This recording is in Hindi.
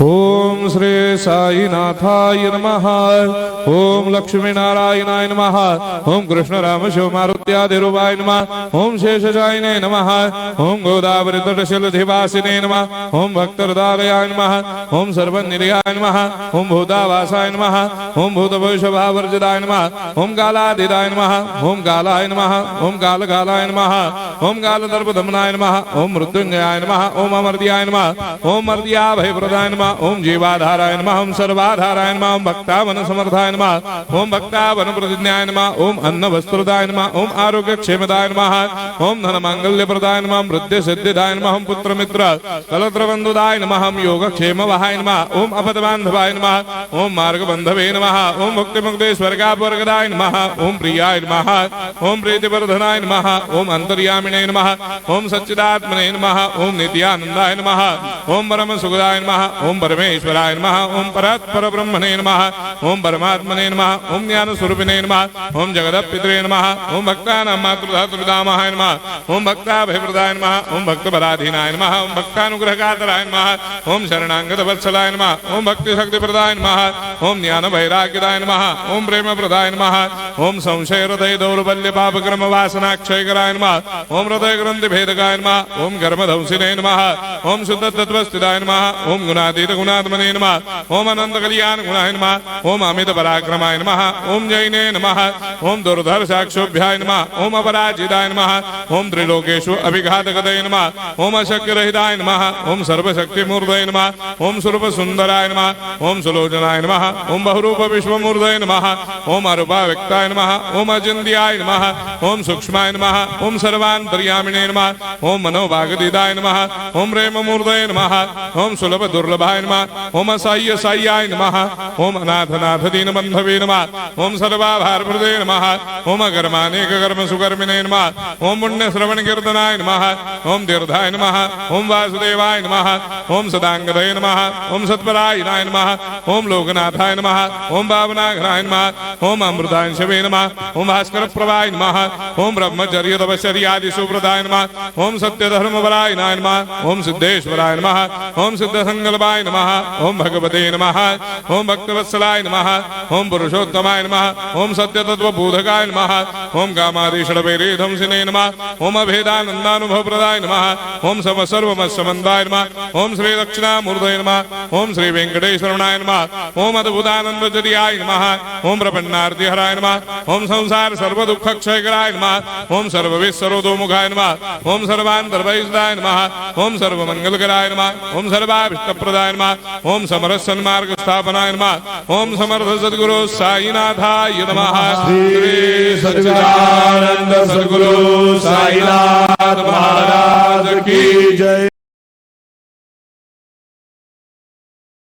ओम श्री साईनाथाय नमः। ओम लक्ष्मी नारायणाय नमः। ओम कृष्ण राम शिव मारुत्यादिरूपाय नमः। ओम शेषशायिने नमः। ओम गोदावरी तटशिलधिवासिने नमः। ओम भक्तहृदयाय नमः। ओम सर्वनिलयाय नमः। ओम भूतावासाय नमः। ओम भूतभविष्यभावर्जिताय नमः। ओम कालातीताय नमः। ओम कालाय नमः। ओम कालकालाय नमः। ओम कालदर्पदमनाय नमः। ओम मृत्युंजयाय नमः। ओम अमर्त्याय नमः। ओम मर्त्याभयप्रदाय नमः। ओम जीवाधाराय नमः। ओम सर्वाधाराय नमः। ओम भक्तावन समर्थाय नमः। ओम भक्तावन प्रतिज्ञाय नमः। ओम अन्न वस्त्रदाय नमः। ओम आरोग्य क्षेमदाय नमः। ओम धन मांगल्य प्रदाय नमः। वृद्धि सिद्धिदाय नमः। ओम पुत्र मित्र कलत्र बंधुदाय नमः। ओम योग क्षेम वहाय नमः। ओम अपद बांधवाय नमः। ओम मार्ग बंधवे नमः। ओम मुक्ति मुक्ति स्वर्गापवर्गदाय नमः। ओम प्रियाय नमः। ओम प्रीतिवर्धनाय नमः। ओम अंतर्यामिने नमः। ओम सच्चिदात्मने नमः। ओम नित्यानंदाय नमः। ओम परम सुखदाय नमः। ओम परमेश्वराय नमः। ओम परात्पर ब्रह्मणे नमः। ओम परमात्मने नमः। ओम ज्ञान स्वरूपिणे नमः। ओम जगदपितरे नमः। ओम भक्तानां मातृधातृदामाय नमः। ओम भक्ताभयप्रदाय नमः। ओम भक्तपराधीनाय नमः। ओम भक्तानुग्रहकातराय नमः। ओम शरणागत वत्सलाय नमः। ओम भक्ति शक्ति प्रदाय नमः। ओम ज्ञान वैराग्यदाय नमः। ओम प्रेम प्रदाय नमः। ओम संशय हृदय दौर्बल्य पाप कर्म वासना क्षयकराय नमः। ओम हृदय ग्रंथि भेदकाय नमः। ओम कर्मधंसिने नमः। ओम शुद्ध तत्वस्थिताय नमः। ओम गुणातीत गुणात्मने नमः। ओम अनंत कल्याण गुणाय नमः। ओम अमित पराक्रमाय नमः। ओम जैने नमः। ओम दुर्धर्षाक्षोभ्याय नमः। ओम अपराजिताय नमः। ओम त्रिलोकेषु अभिघातगतये नमः। ओम अशक्यरहिताय नमः। ओम सर्वशक्तिमूर्तये नमः। ओम स्वरूप सुंदराय नमः। ओम सुलोचनाय नमः। ओम बहुरूप विश्वमूर्तये नमः। ओम अरूपाव्यक्ताय नमः। ओम अचिन्त्याय नमः। ओम सूक्ष्माय नमः। ओम सर्वान्तर्यामिने नमः। ओम मनोभागतीताय नमः। ओम प्रेममूर्तये नमः। ओम सुलभ दुर्लभाय नमः। ओम असाह्य साह्याय नमः। ओम अनाथनाथ दीनबन्धवे नमः। ओम सर्वाभारप्रदे नमः। ओम अकर्मानेक कर्म सुकर्मिणे नमः। ओम पुण्य श्रवण कीर्तनाय नमः। ओम तीर्थाय नमः। ओम वासुदेवाय नमः। ओम सदांगदये नमः। ओम सत्परायणाय नमः। ओम लोकनाथाय नमः। ओम भावनाघनाय नमः। ओम अमृतांशवे नमः। ओम भास्कर प्रभाय नमः। ओम ब्रह्मचर्य तपश्चर्यादि सुप्रदाय नमः। ओम सत्यधर्मपरायणाय नमः। ओम सिद्धेश्वराय नमः। ओम सिद्ध संकल्पाय नमः। ओम भगवते नमः। ओम भक्तवत्सलाय नमः। ओम पुरुषोत्तमाय नमः। ओम सत्यतत्वबोधकाय नमः। ओम कामादिषडवैरेधंसिने नमः। ओम अभेदानन्दानुभवप्रदाय नमः। ओम सर्वमस्समन्दाय नमः। ओम श्री दक्षिणामूर्तये नमः। ओम श्री वेंकटेश्वराय नमः। ओम अद्भुतानन्दचर्याय नमः। ओम प्रपन्नार्तिहराय नमः। ओम संसार सर्वदुःखक्षयकराय नमः। ओम सर्वविश्वरोधोमुखाय नमः। ओम सर्वान्तर्बहिष्ठाय नमः। ओम सर्वमंगलकराय नमः। ओम सर्वाभीष्टप्रदाय नमः। ओम समरस सन्मार्ग स्थापनाय नमः। ओम समर्थ सद्गुरु साईनाथाय नमः। श्री सच्चिदानंद सद्गुरु साईनाथ महाराज की जय।